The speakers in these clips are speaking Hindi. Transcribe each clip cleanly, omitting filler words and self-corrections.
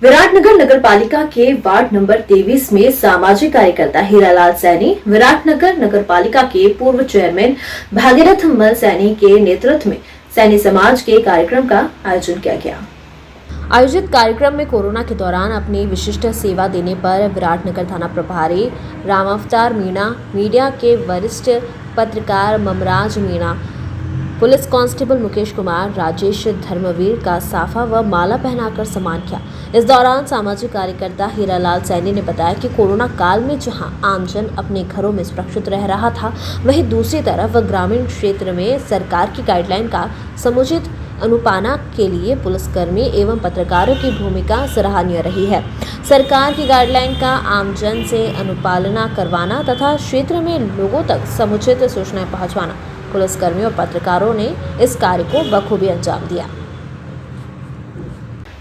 विराटनगर नगरपालिका के वार्ड नंबर 23 में सामाजिक कार्यकर्ता हीरालाल सैनी, विराटनगर नगरपालिका के पूर्व चेयरमैन भागीरथ मल सैनी के नेतृत्व में सैनी समाज के कार्यक्रम का आयोजन किया गया। आयोजित कार्यक्रम में कोरोना के दौरान अपनी विशिष्ट सेवा देने पर विराटनगर थाना प्रभारी रामावतार मीणा, मीडिया के वरिष्ठ पत्रकार ममराज मीणा, पुलिस कांस्टेबल मुकेश कुमार, राजेश धर्मवीर का साफा व माला पहनाकर सम्मान किया। इस दौरान सामाजिक कार्यकर्ता हीरालाल सैनी ने बताया कि कोरोना काल में जहां आमजन अपने घरों में सुरक्षित रह रहा था, वहीं दूसरी तरफ ग्रामीण क्षेत्र में सरकार की गाइडलाइन का समुचित अनुपालना के लिए पुलिसकर्मी एवं पत्रकारों की भूमिका सराहनीय रही है। सरकार की गाइडलाइन का आमजन से अनुपालना करवाना तथा क्षेत्र में लोगों तक समुचित सूचनाएं पहुंचाना, पुलिसकर्मियों और पत्रकारों ने इस कार्य को बखूबी अंजाम दिया।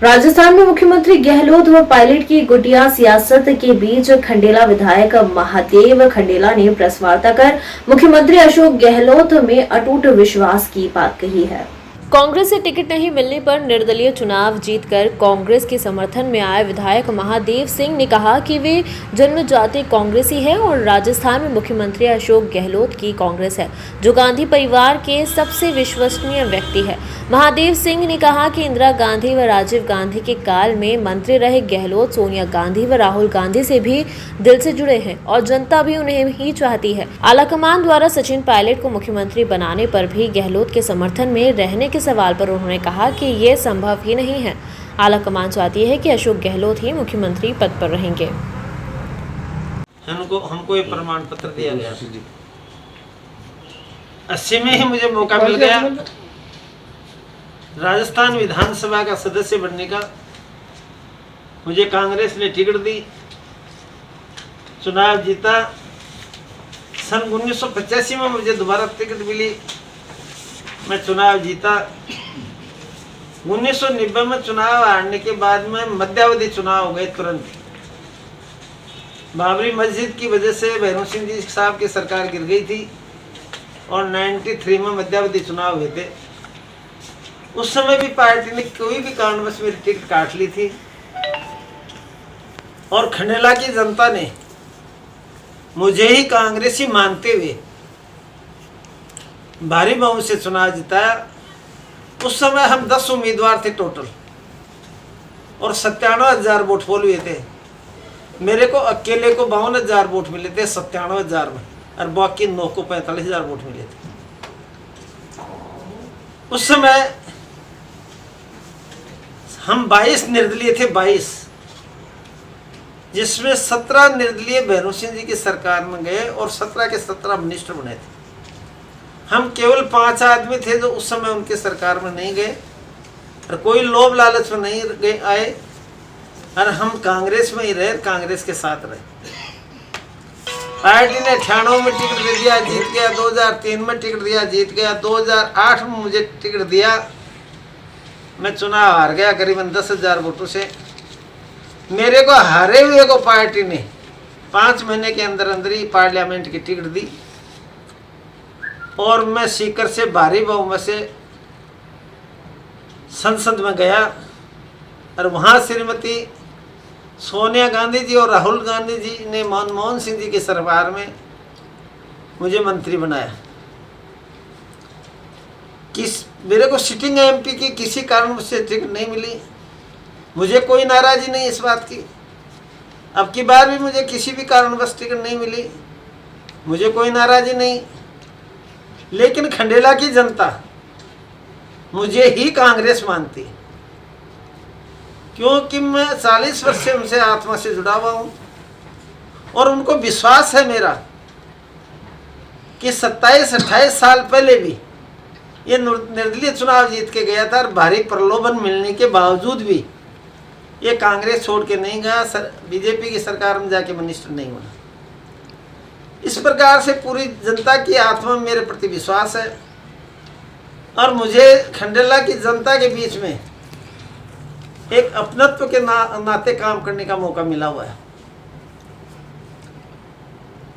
राजस्थान में मुख्यमंत्री गहलोत व पायलट की गुटिया सियासत के बीच खंडेला विधायक महादेव खंडेला ने प्रेस वार्ता कर मुख्यमंत्री अशोक गहलोत में अटूट विश्वास की बात कही है। कांग्रेस से टिकट नहीं मिलने पर निर्दलीय चुनाव जीतकर कांग्रेस के समर्थन में आए विधायक महादेव सिंह ने कहा कि वे जन्मजाति कांग्रेसी है और राजस्थान में मुख्यमंत्री अशोक गहलोत की कांग्रेस है, जो गांधी परिवार के सबसे विश्वसनीय व्यक्ति है। महादेव सिंह ने कहा कि इंदिरा गांधी व राजीव गांधी के काल में मंत्री रहे गहलोत सोनिया गांधी व राहुल गांधी से भी दिल से जुड़े हैं और जनता भी उन्हें ही चाहती है। आलाकमान द्वारा सचिन पायलट को मुख्यमंत्री बनाने पर भी गहलोत के समर्थन में रहने के सवाल पर उन्होंने कहा कि ये संभव ही नहीं है। आलाकमान चाहती है कि अशोक गहलोत ही मुख्यमंत्री पद पर रहेंगे। हमको ये प्रमाण पत्र दिया गया। 80 में ही मुझे मौका मिल गया राजस्थान विधानसभा का सदस्य बनने का। मुझे कांग्रेस ने टिकट दी, चुनाव जीता। सन 1985 में मुझे दोबारा टिकट मिली, मैं चुनाव जीता। 1990 में चुनाव हारने के बाद में मध्यावधि चुनाव हो गए तुरंत। बाबरी मस्जिद की वजह से भैरव सिंह जी साहब की सरकार गिर गई थी और 93 में मध्यावधि चुनाव हुए थे। उस समय भी पार्टी ने कोई भी कारणवश मेरी टिकट काट ली थी और खंडेला की जनता ने मुझे ही कांग्रेसी मानते हुए भारी बहुमत से चुनाव जिताया। उस समय हम 10 उम्मीदवार थे टोटल और 97,000 वोट पोल हुए थे। मेरे को अकेले को 52,000 वोट मिले थे 97,000 में, और बाकी 9 को 45,000 वोट मिले थे। उस समय हम 22 निर्दलीय थे, 22, जिसमें 17 निर्दलीय भैरव सिंह जी की सरकार में गए और 17 के 17 मिनिस्टर बने थे। हम केवल 5 आदमी थे जो उस समय उनके सरकार में नहीं गए और कोई लोभ लालच में नहीं गए आए, और हम कांग्रेस में ही रहे, कांग्रेस के साथ रहे। पार्टी ने 98 में टिकट दे दिया, जीत गया। 2003 में टिकट दिया, जीत गया। 2008 में मुझे टिकट दिया, मैं चुनाव हार गया करीबन 10,000 वोटों से। मेरे को हारे हुए को पार्टी ने 5 महीने के अंदर अंदर ही पार्लियामेंट की टिकट दी और मैं सीकर से भारी बहुमत से संसद में गया और वहाँ श्रीमती सोनिया गांधी जी और राहुल गांधी जी ने मनमोहन सिंह जी की सरकार में मुझे मंत्री बनाया। मेरे को सिटिंग एमपी की किसी कारण मुझसे टिकट नहीं मिली। मुझे कोई नाराज़ी नहीं इस बात की। अब की बार भी मुझे किसी भी कारणवश टिकट नहीं मिली, मुझे कोई नाराज़ी नहीं। लेकिन खंडेला की जनता मुझे ही कांग्रेस मानती, क्योंकि मैं 40 वर्ष से उनसे आत्मा से जुड़ा हुआ हूँ और उनको विश्वास है मेरा कि 27-28 साल पहले भी ये निर्दलीय चुनाव जीत के गया था और भारी प्रलोभन मिलने के बावजूद भी ये कांग्रेस छोड़ के नहीं गया, बीजेपी की सरकार में जाके मिनिस्टर नहीं बना। इस प्रकार से पूरी जनता की आत्मा में मेरे प्रति विश्वास है और मुझे खंडेला की जनता के बीच में एक अपनत्व के नाते काम करने का मौका मिला हुआ है।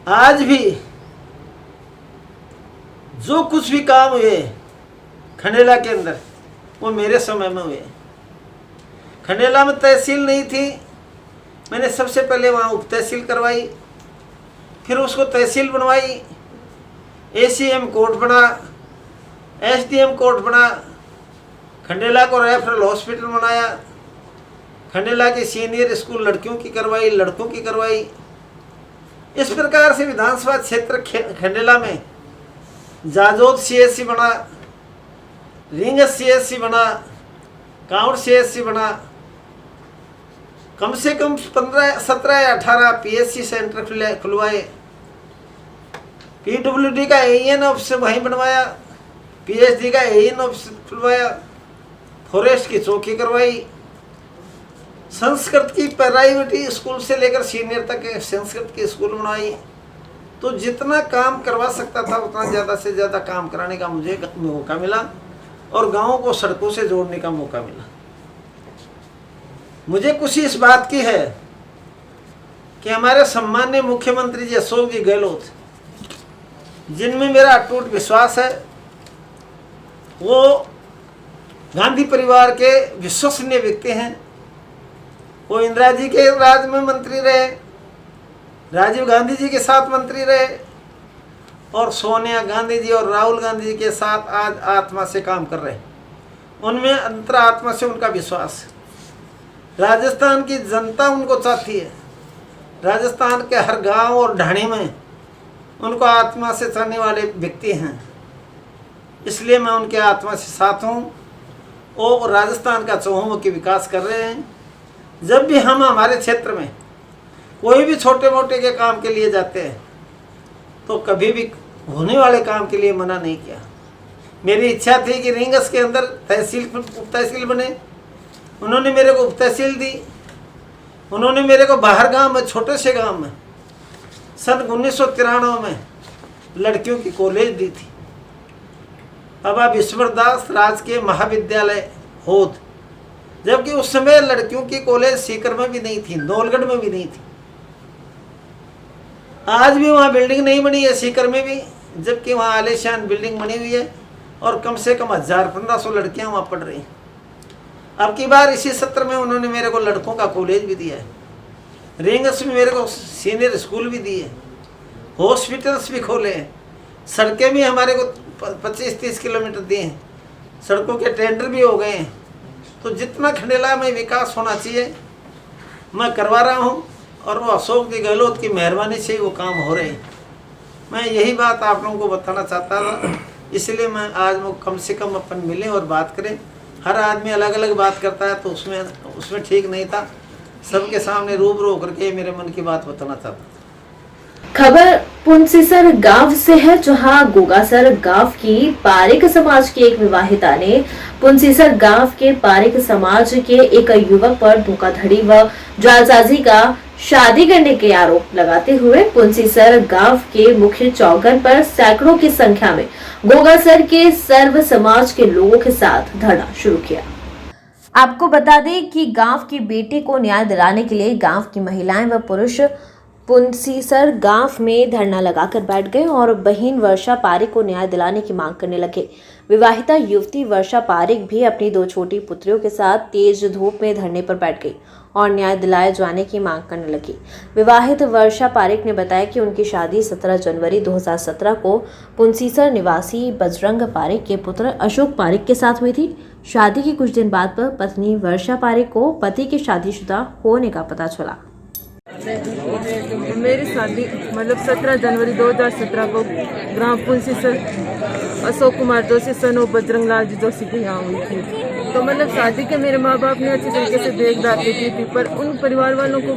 आज भी जो कुछ भी काम हुए खंडेला के अंदर वो मेरे समय में हुए। खंडेला में तहसील नहीं थी, मैंने सबसे पहले वहाँ उप तहसील करवाई, फिर उसको तहसील बनवाई, ACM कोर्ट बना, SDM कोर्ट बना, खंडेला को रेफरल हॉस्पिटल बनाया, खंडेला की सीनियर स्कूल लड़कियों की करवाई, लड़कों की करवाई। इस प्रकार से विधानसभा क्षेत्र खंडेला में जाजोद CSC बना, रिंगस CSC बना, कांवड़ CSC बना, कम से कम 17 या 18 PSC सेंटर खुलवाए, PWD का AEN ऑफिस वहीं बनवाया, PSD का AEN ऑफिस खुलवाया, फॉरेस्ट की चौकी करवाई, संस्कृत की प्राइवेट स्कूल से लेकर सीनियर तक संस्कृत की स्कूल बनाई। तो जितना काम करवा सकता था उतना ज़्यादा से ज़्यादा काम कराने का मुझे मौका मिला और गाँव को सड़कों से जोड़ने का मौका मिला। मुझे खुशी इस बात की है कि हमारे सम्माननीय मुख्यमंत्री जी अशोक जी गहलोत, जिनमें मेरा अटूट विश्वास है, वो गांधी परिवार के विश्वसनीय व्यक्ति हैं। वो इंदिरा जी के राज में मंत्री रहे, राजीव गांधी जी के साथ मंत्री रहे और सोनिया गांधी जी और राहुल गांधी जी के साथ आज आत्मा से काम कर रहे हैं। उनमें अंतरात्मा से उनका विश्वास है। राजस्थान की जनता उनको चाहती है, राजस्थान के हर गांव और ढाणी में उनको आत्मा से चाहने वाले व्यक्ति हैं, इसलिए मैं उनके आत्मा से साथ हूँ। वो राजस्थान का चहुमुखी विकास कर रहे हैं। जब भी हम हमारे क्षेत्र में कोई भी छोटे मोटे के काम के लिए जाते हैं तो कभी भी होने वाले काम के लिए मना नहीं किया। मेरी इच्छा थी कि रिंगस के अंदर तहसील उप तहसील बने, उन्होंने मेरे को उप तहसील दी। उन्होंने मेरे को बाहर गांव में, छोटे से गांव में सन 1993 में लड़कियों की कॉलेज दी थी, बाबा विश्वदास राजकीय महाविद्यालय होद, जबकि उस समय लड़कियों की कॉलेज सीकर में भी नहीं थी, नौलगढ़ में भी नहीं थी। आज भी वहाँ बिल्डिंग नहीं बनी है सीकर में भी, जबकि वहाँ आलीशान बिल्डिंग बनी हुई है और कम से कम 1000-1500 लड़कियाँ वहाँ पढ़ रही हैं। अब की बार इसी सत्र में उन्होंने मेरे को लड़कों का कॉलेज भी दिया है, रिंगस में मेरे को सीनियर स्कूल भी दिए, हॉस्पिटल्स भी खोले हैं, सड़कें भी हमारे को 25-30 किलोमीटर दिए हैं, सड़कों के टेंडर भी हो गए हैं। तो जितना खंडेला में विकास होना चाहिए मैं करवा रहा हूँ और वो अशोक जी गहलोत की मेहरबानी से ही वो काम हो रहे हैं। मैं यही बात आप लोगों को बताना चाहता था, इसलिए मैं आज वो कम से कम अपन मिलें और बात करें। हर आदमी अलग अलग बात करता है तो उसमें ठीक नहीं था, सबके सामने रूबरू होकर के मेरे मन की बात बताना चाहता था। खबर पुंसीसर गांव से है, जहां गोगासर गांव की पारिक समाज की एक विवाहिता ने पुंसीसर गांव के पारिक समाज के एक युवक पर धोखाधड़ी व जालसाजी का शादी करने के आरोप लगाते हुए पुंसीसर गांव के मुख्य चौगन पर सैकड़ों की संख्या में गोगासर के सर्व समाज के लोगों के साथ धरना शुरू किया। आपको बता दें कि गांव की बेटी को न्याय दिलाने के लिए गांव की महिलाएं व पुरुष पुंसीसर गांव में धरना लगाकर बैठ गए और बहन वर्षा पारिक को न्याय दिलाने की मांग करने लगे। विवाहिता युवती वर्षा पारिक भी अपनी 2 छोटी पुत्रियों के साथ तेज धूप में धरने पर बैठ गई और न्याय दिलाए जाने की मांग करने लगी। विवाहित वर्षा पारिक ने बताया कि उनकी शादी 17 जनवरी 2017 को पुंसीसर निवासी बजरंग पारिक के पुत्र अशोक पारिक के साथ हुई थी। शादी के कुछ दिन बाद पत्नी वर्षा पारिक को पति के शादीशुदा होने का पता चला। मेरी शादी 17 जनवरी 2017 को ग्राम पुंसीसर अशोक कुमार जोशी सन और बजरंग लाल जी जोशी के यहाँ हुई थी। तो शादी के मेरे माँ बाप ने अच्छी तरीके से देखभाल की थी, पर उन परिवार वालों को,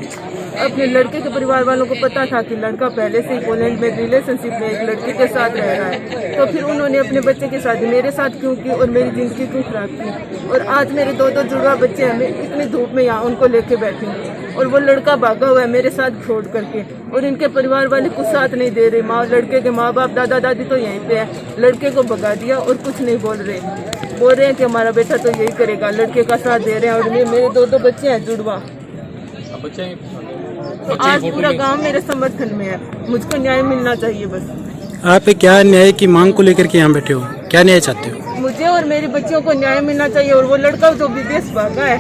अपने लड़के के परिवार वालों को पता था कि लड़का पहले से ही पोलैंड में रिलेशनशिप में एक लड़की के साथ रह रहा है। तो फिर उन्होंने अपने बच्चे की शादी मेरे साथ क्यों की और मेरी जिंदगी क्यों खराब की। और आज मेरे 2 जुड़वा बच्चे हैं, मैं इतनी धूप में यहाँ उनको लेके बैठी हूँ और वो लड़का भागा हुआ है मेरे साथ छोड़ करके, और इनके परिवार वाले कुछ साथ नहीं दे रहे। लड़के के माँ बाप दादा दादी तो यहीं पे है, लड़के को भगा दिया और कुछ नहीं बोल रहे हैं कि हमारा बेटा तो यही करेगा, लड़के का साथ दे रहे हैं। और मेरे 2 बच्चे हैं जुड़वा, तो आज पूरा गांव मेरे समर्थन में है। मुझको न्याय मिलना चाहिए बस। आप क्या न्याय की मांग को लेकर के यहाँ बैठे हो, क्या न्याय चाहते हो? मुझे और मेरे बच्चों को न्याय मिलना चाहिए। और वो लड़का जो विदेश भागा है,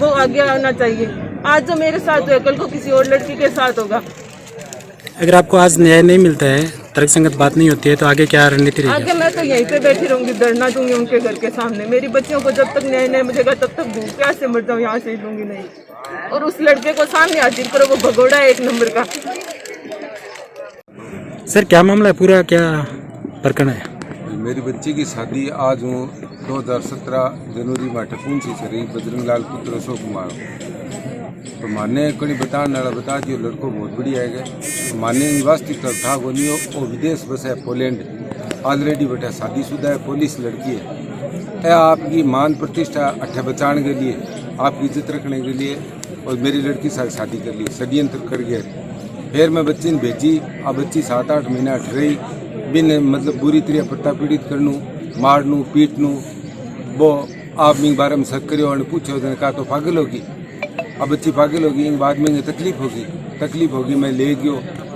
वो आगे आना चाहिए। आज जो मेरे साथ हुआ कल को किसी और लड़की के साथ होगा। अगर आपको आज न्याय नहीं मिलता है, तर्कसंगत बात नहीं होती है, तो आगे क्या रणनीति रहेगी? आगे मैं तो यहीं पे बैठी रहूंगी, धरना दूंगी उनके घर के सामने। मेरी बच्चियों को जब तक न्याय नहीं मिलेगा तब तक भूख प्यास से मर जाऊं, यहाँ से लूंगी नहीं। और उस लड़के को सामने हाजिर करो, वो भगोड़ा है 1 नंबर का। सर क्या मामला है, पूरा क्या प्रकरण है? मेरी बच्ची की शादी आज 2017 जनवरी में पूंछी से रही बजरंग लाल पुत्र अशोक कुमार। तो माने कड़ी बता दियो लड़को बहुत बढ़िया है। तो माने वास्तविक था वो नहीं हो, वो विदेश बस है पोलैंड, ऑलरेडी बेटा शादीशुदा है, पुलिस लड़की है। यह आपकी मान प्रतिष्ठा अट्ठे बचाने के लिए, आपकी इज्जत रखने के लिए और मेरी लड़की से शादी कर ली, षड्यंत्र कर गए। फिर मैं बच्ची ने भेजी, अब बच्ची 7-8 महीना अठ रही, बिन मतलब बुरी तरह पट्टा पीड़ित करनू, मारनू, पीटनू। वो आप मेरे बारे में शक करियो और पूछो, उसने कहा तो पागल होगी। अब बच्ची पागल होगी, बाद में तकलीफ होगी, मैं ले गयो।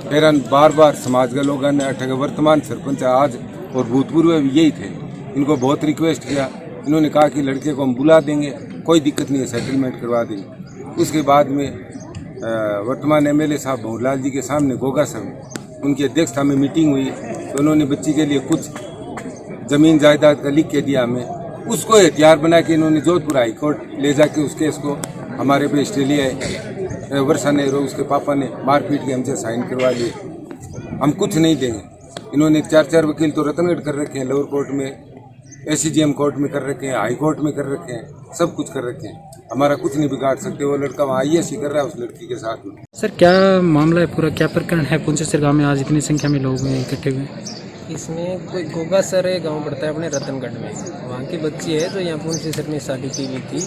फिर बार बार समाज के लोगों ने अठे वर्तमान सरपंच आज और भूतपूर्व भी यही थे, इनको बहुत रिक्वेस्ट किया। इन्होंने कहा कि लड़के को हम बुला देंगे, कोई दिक्कत नहीं है, सेटलमेंट करवा देंगे। उसके बाद में वर्तमान एमएलए साहब भंवरलाल जी के सामने गोगा साहब उनकी अध्यक्षता में मीटिंग हुई। तो उन्होंने बच्ची के लिए कुछ ज़मीन जायदाद का लिख के दिया हमें, उसको हथियार बना के इन्होंने जोधपुर हाई कोर्ट ले जाके उस केस को हमारे पे ऑस्ट्रेलिया वर्षा ने और उसके पापा ने मारपीट के हमसे साइन करवा लिए। हम कुछ नहीं देंगे। इन्होंने 4 वकील तो रतनगढ़ कर रखे हैं, लोअर कोर्ट में, एसीजीएम कोर्ट में कर रखे हैं, हाई कोर्ट में कर रखे हैं, सब कुछ कर रखे हैं। हमारा कुछ नहीं बिगाड़ सकते। वो लड़का वहाँ IAS कर रहा है उस लड़की के साथ में। सर क्या मामला है, पूरा क्या प्रकरण है? पुंचेसर गांव में आज इतनी संख्या में लोग इकट्ठे हुए? इसमें कोई गोगा सर है, गांव पड़ता है अपने रतनगढ़ में। वहाँ की बच्ची है जो यहाँ पुंचेसर में शादी की हुई थी।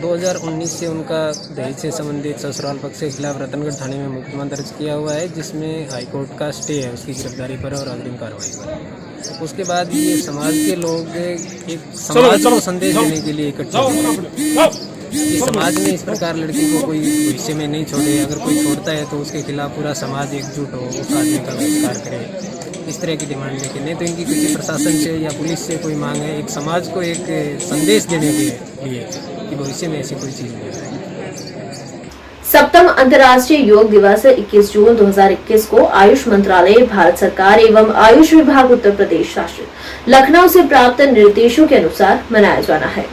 2019 से उनका दहेज से संबंधित ससुराल पक्ष के खिलाफ रतनगढ़ थाने में मुकदमा दर्ज किया हुआ है, जिसमें हाईकोर्ट का स्टे है उसकी गिरफ्तारी पर और अग्रिम कार्रवाई पर। उसके बाद ये समाज के लोग एक समाज को संदेश देने के लिए इकट्ठे हुए कि समाज में इस प्रकार लड़की को कोई भविष्य में नहीं छोड़े, अगर कोई छोड़ता है तो उसके खिलाफ पूरा समाज एकजुट हो, उस आदमी का बहिष्कार करे। इस तरह की डिमांड लेके, नहीं तो इनकी किसी प्रशासन से या पुलिस से कोई मांग है एक समाज को एक संदेश देने के लिए कि भविष्य में ऐसी कोई चीज़ नहीं है। 7वां अंतर्राष्ट्रीय योग दिवस 21 जून 2021 को आयुष मंत्रालय, भारत सरकार एवं आयुष विभाग उत्तर प्रदेश शासन लखनऊ से प्राप्त निर्देशों के अनुसार मनाया जाना है,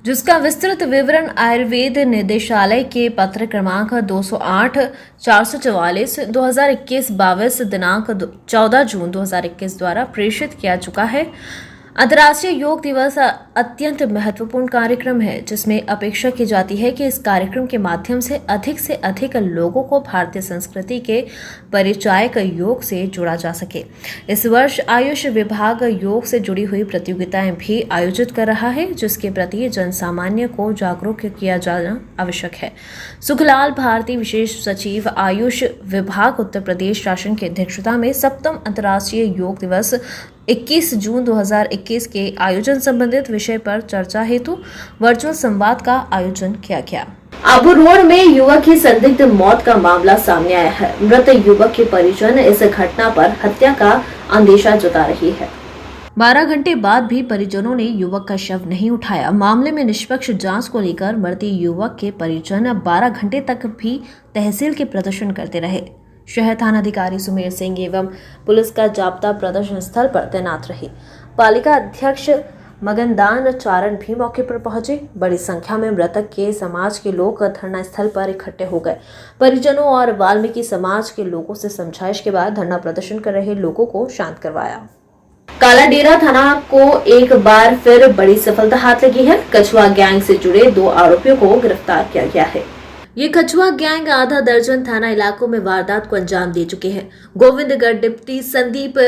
जिसका विस्तृत विवरण आयुर्वेद निदेशालय के पत्र क्रमांक 208/444 2021 22 दिनांक 14 जून 2021 द्वारा प्रेषित किया चुका है। अंतर्राष्ट्रीय योग दिवस अत्यंत महत्वपूर्ण कार्यक्रम है, जिसमें अपेक्षा की जाती है कि इस कार्यक्रम के माध्यम से अधिक लोगों को भारतीय संस्कृति के परिचायक योग से जोड़ा जा सके। इस वर्ष आयुष विभाग योग से जुड़ी हुई प्रतियोगिताएं भी आयोजित कर रहा है, जिसके प्रति जनसामान्य को जागरूक किया जाना आवश्यक है। सुखलाल भारती, विशेष सचिव आयुष विभाग उत्तर प्रदेश शासन की अध्यक्षता में 7वां अंतर्राष्ट्रीय योग दिवस 21 जून 2021 के आयोजन संबंधित विषय पर चर्चा हेतु वर्चुअल संवाद का आयोजन किया गया। आबू रोड में युवक की संदिग्ध मौत का मामला सामने आया है। मृत युवक के परिजन इस घटना पर हत्या का अंदेशा जता रही है। 12 घंटे बाद भी परिजनों ने युवक का शव नहीं उठाया। मामले में निष्पक्ष जांच को लेकर मृत युवक के परिजन 12 घंटे तक भी तहसील के प्रदर्शन करते रहे। शहर थानाधिकारी सुमेर सिंह एवं पुलिस का जाब्ता प्रदर्शन स्थल पर तैनात रही। पालिका अध्यक्ष मगनदान चारण भी मौके पर पहुंचे। बड़ी संख्या में मृतक के समाज के लोग धरना स्थल पर इकट्ठे हो गए। परिजनों और वाल्मीकि समाज के लोगों से समझाइश के बाद धरना प्रदर्शन कर रहे लोगों को शांत करवाया। कालाडेरा थाना को एक बार फिर बड़ी सफलता हाथ लगी है। कछुआ गैंग से जुड़े 2 आरोपियों को गिरफ्तार किया गया है। ये कछुआ गैंग आधा दर्जन थाना इलाकों में वारदात को अंजाम दे चुके हैं। गोविंदगढ़ डिप्टी संदीप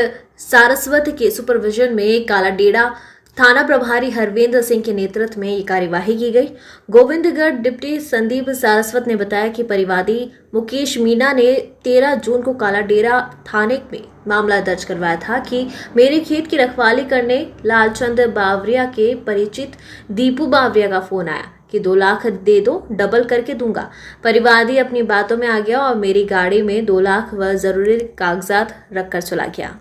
सारस्वत के सुपरविजन में कालाडेरा थाना प्रभारी हरवेंद्र सिंह के नेतृत्व में ये कार्यवाही की गई। गोविंदगढ़ डिप्टी संदीप सारस्वत ने बताया कि परिवादी मुकेश मीना ने 13 जून को कालाडेरा थाने में मामला दर्ज करवाया था कि मेरे खेत की रखवाली करने लालचंद बावरिया के परिचित दीपू बावरिया का फोन आया कि 2 लाख दे दो, डबल करके दूंगा। परिवादी अपनी बातों में आ गया और मेरी गाड़ी में 2 लाख व जरूरी कागजात रखकर चला गया।